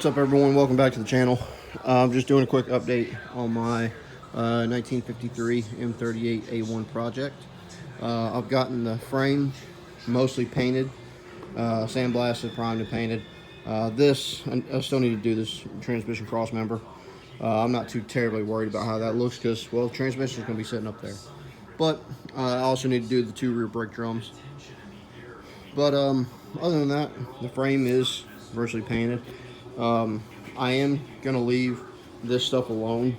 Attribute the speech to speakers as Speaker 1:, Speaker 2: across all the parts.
Speaker 1: What's up, everyone? Welcome back to the channel. I'm just doing a quick update on my 1953 M38a1 project. I've gotten the frame mostly painted, sandblasted, primed, and painted. I still need to do this transmission cross member. I'm not too terribly worried about how that looks because, well, the transmission is going to be sitting up there. But I also need to do the two rear brake drums. But other than that, the frame is virtually painted. I am going to leave this stuff alone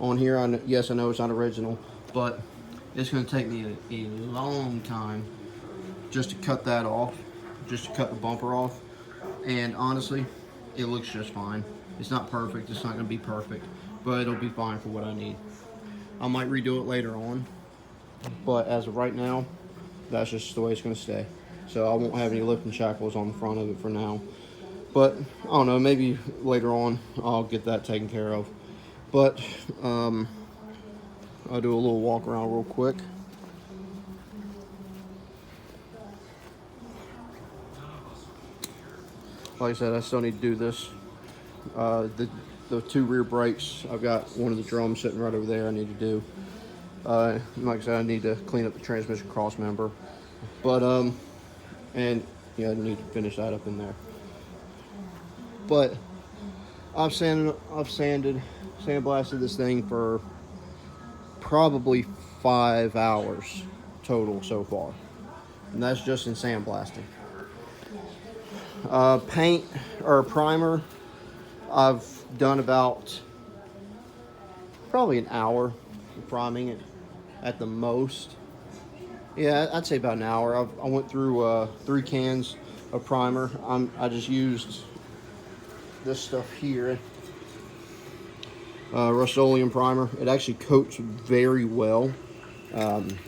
Speaker 1: on here. Yes, I know it's not original, but it's going to take me a long time just to cut that off, just to cut the bumper off. And honestly, it looks just fine. It's not perfect. It's not going to be perfect, but it'll be fine for what I need. I might redo it later on, but as of right now, that's just the way it's going to stay. So I won't have any lifting shackles on the front of it for now. But I don't know, maybe later on I'll get that taken care of. But I'll do a little walk around real quick. Like I said, I still need to do this. The two rear brakes, I've got one of the drums sitting right over there I need to do. Like I said, I need to clean up the transmission cross member. But and yeah, I need to finish that up in there. But I've sandblasted this thing for probably 5 hours total so far, and that's just in sandblasting. Paint or primer, I've done about probably an hour of priming it at the most. Yeah, I'd say about an hour. I went through 3 cans of primer. I just used this stuff here, Rust-Oleum primer. It actually coats very well, and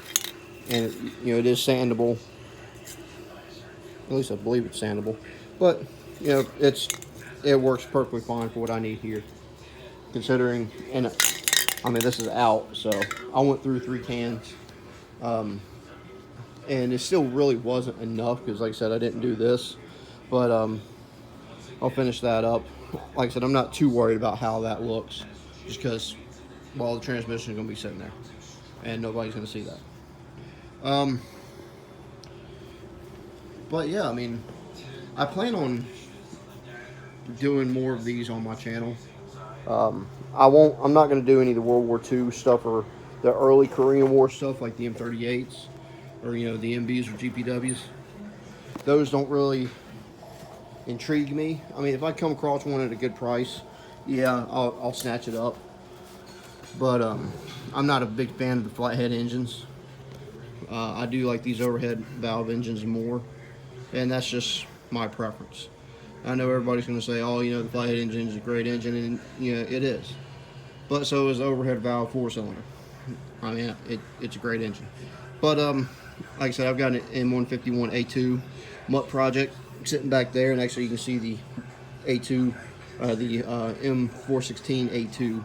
Speaker 1: it is sandable. At least I believe it's sandable, but it works perfectly fine for what I need here, considering. And I mean, this is out, so I went through 3 cans, and it still really wasn't enough because, like I said, I didn't do this, but I'll finish that up. Like I said, I'm not too worried about how that looks, just because, well, the transmission is going to be sitting there, and nobody's going to see that. But yeah, I mean, I plan on doing more of these on my channel. I'm not going to do any of the World War II stuff or the early Korean War stuff like the M38s or the MBs or GPWs. Those don't really intrigue me. I mean, if I come across one at a good price, yeah, I'll snatch it up. But I'm not a big fan of the flathead engines. I do like these overhead valve engines more, and that's just my preference. I know everybody's going to say, oh, the flathead engine is a great engine, and it is. But so is the overhead valve 4-cylinder. I mean, it's a great engine. But like I said, I've got an M151A2 mutt project sitting back there, and actually you can see the A2, the M416A2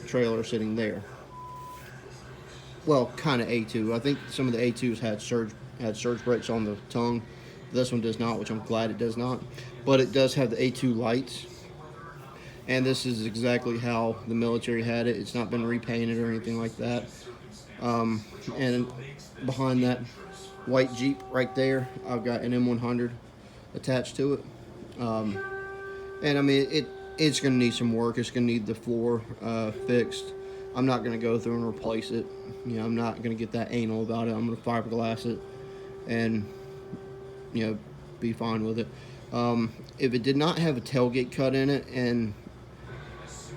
Speaker 1: trailer sitting there. Well, kind of A2. I think some of the A2s had surge brakes on the tongue. This one does not, which I'm glad it does not. But it does have the A2 lights, and this is exactly how the military had it. It's not been repainted or anything like that. And behind that white Jeep right there, I've got an M100 attached to it. And I mean, it's going to need some work. It's going to need the floor fixed. I'm not going to go through and replace it. I'm not going to get that anal about it. I'm going to fiberglass it and be fine with it. If it did not have a tailgate cut in it, and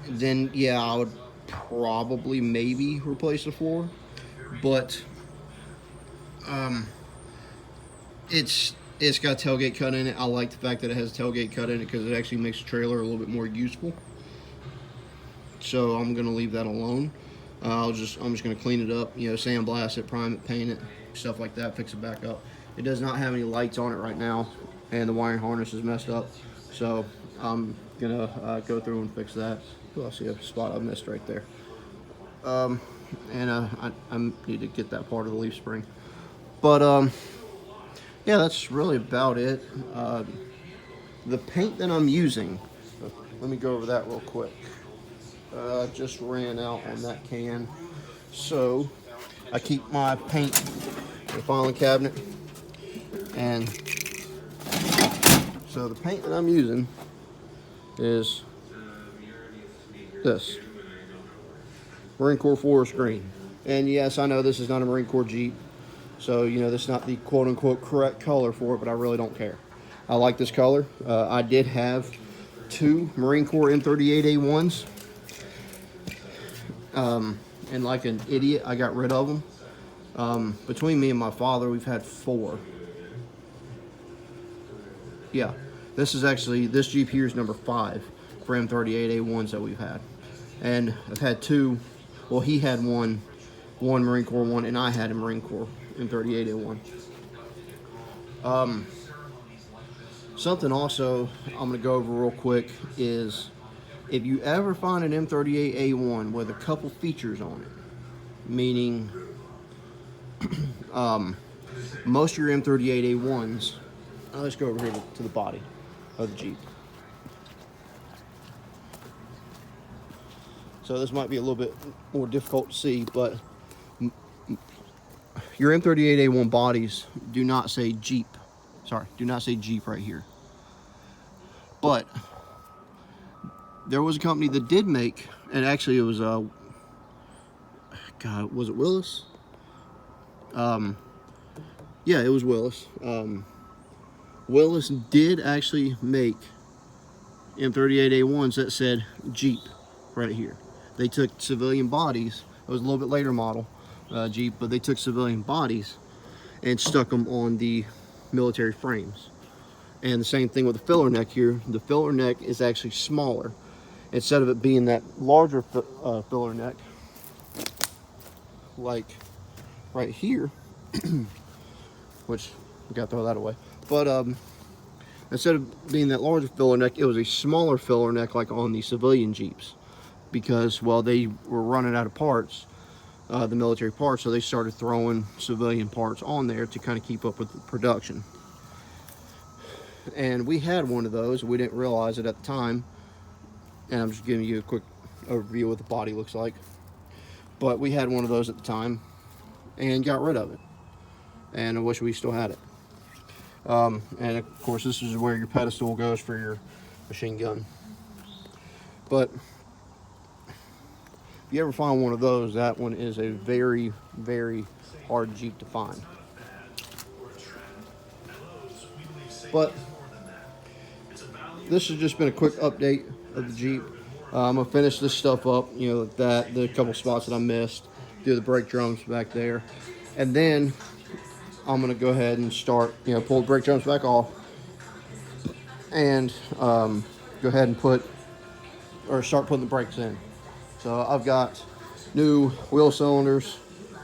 Speaker 1: then yeah, I would probably maybe replace the floor. But it's got a tailgate cut in it. I like the fact that it has a tailgate cut in it because it actually makes the trailer a little bit more useful. So I'm gonna leave that alone. I'm just gonna clean it up, sandblast it, prime it, paint it, stuff like that, fix it back up. It does not have any lights on it right now, and the wiring harness is messed up. So I'm gonna go through and fix that. Oh, I see a spot I missed right there. And I need to get that part of the leaf spring. But yeah, that's really about it. The paint that I'm using let me go over that real quick. Just ran out on that can. So I keep my paint in the filing cabinet. And so the paint that I'm using is this Marine Corps Forest Green. And yes, I know this is not a Marine Corps Jeep, so you know this is not the quote-unquote correct color for it, but I really don't care. I like this color. I did have 2 Marine Corps M38a1s, and like an idiot, I got rid of them. Between me and my father, we've had 4. Yeah, this Jeep here is number 5 for M38a1s that we've had, and I've had 2. Well, he had one Marine Corps one, and I had a Marine Corps M38a1. Something also I'm going to go over real quick is if you ever find an M38a1 with a couple features on it, meaning most of your M38a1s, let's go over here to the body of the Jeep. So this might be a little bit more difficult to see, but your M38a1 bodies do not say Jeep. Sorry, do not say Jeep right here. But there was a company that did make, and actually it was God, was it Willis? Yeah, it was Willis. Willis did actually make M38a1s that said Jeep right here. They took civilian bodies. It was a little bit later model Jeep, but they took civilian bodies and stuck them on the military frames. And the same thing with the filler neck here. The filler neck is actually smaller. Instead of it being that larger filler neck, like right here, which we got to throw that away. But instead of being that larger filler neck, it was a smaller filler neck like on the civilian Jeeps. Because, well, they were running out of parts, the military parts, so they started throwing civilian parts on there to kind of keep up with the production. And we had one of those. We didn't realize it at the time. And I'm just giving you a quick overview of what the body looks like. But we had one of those at the time and got rid of it. And I wish we still had it. And of course, this is where your pedestal goes for your machine gun. But if you ever find one of those, that one is a very, very hard Jeep to find. But this has just been a quick update of the Jeep. I'm gonna finish this stuff up, you know, the couple spots that I missed, do the brake drums back there, and then I'm gonna go ahead and start, you know, pull the brake drums back off, and go ahead and start putting the brakes in. So I've got new wheel cylinders,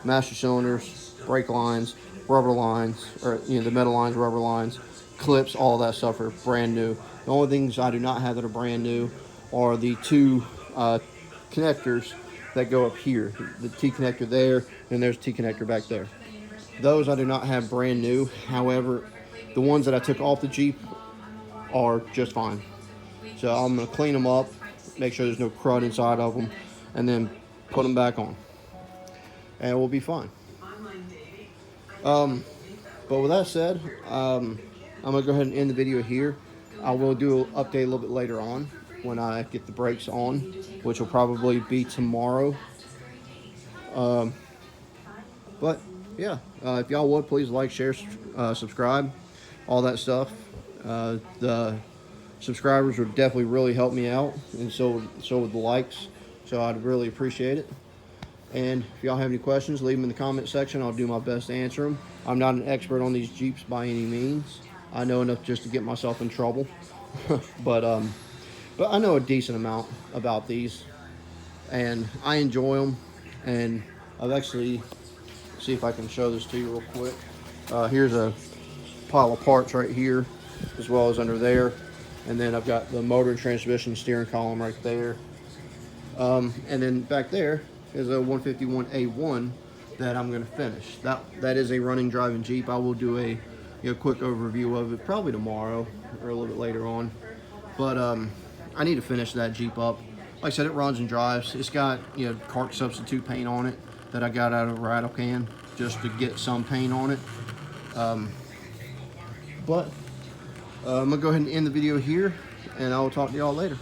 Speaker 1: master cylinders, brake lines, rubber lines, or you know, the metal lines, rubber lines, clips, all that stuff are brand new. The only things I do not have that are brand new are the 2 connectors that go up here. The T connector there, and there's a T connector back there. Those I do not have brand new. However, the ones that I took off the Jeep are just fine. So I'm going to clean them up, make sure there's no crud inside of them, and then put them back on. And we'll be fine. But with that said, I'm going to go ahead and end the video here. I will do an update a little bit later on when I get the brakes on, which will probably be tomorrow. But yeah, if y'all would, please like, share, subscribe, all that stuff. The subscribers would definitely really help me out, and so would the likes. So I'd really appreciate it. And if y'all have any questions, leave them in the comment section. I'll do my best to answer them. I'm not an expert on these Jeeps by any means. I know enough just to get myself in trouble. but I know a decent amount about these, and I enjoy them. And I've actually, see if I can show this to you real quick. Here's a pile of parts right here, as well as under there. And then I've got the motor and transmission steering column right there. And then back there is a 151A1 that I'm going to finish. That is a running driving Jeep. I will do a quick overview of it probably tomorrow or a little bit later on. But I need to finish that Jeep up. Like I said, it runs and drives. It's got, you know, Carc substitute paint on it that I got out of a rattle can just to get some paint on it. But I'm gonna go ahead and end the video here, and I'll talk to y'all later.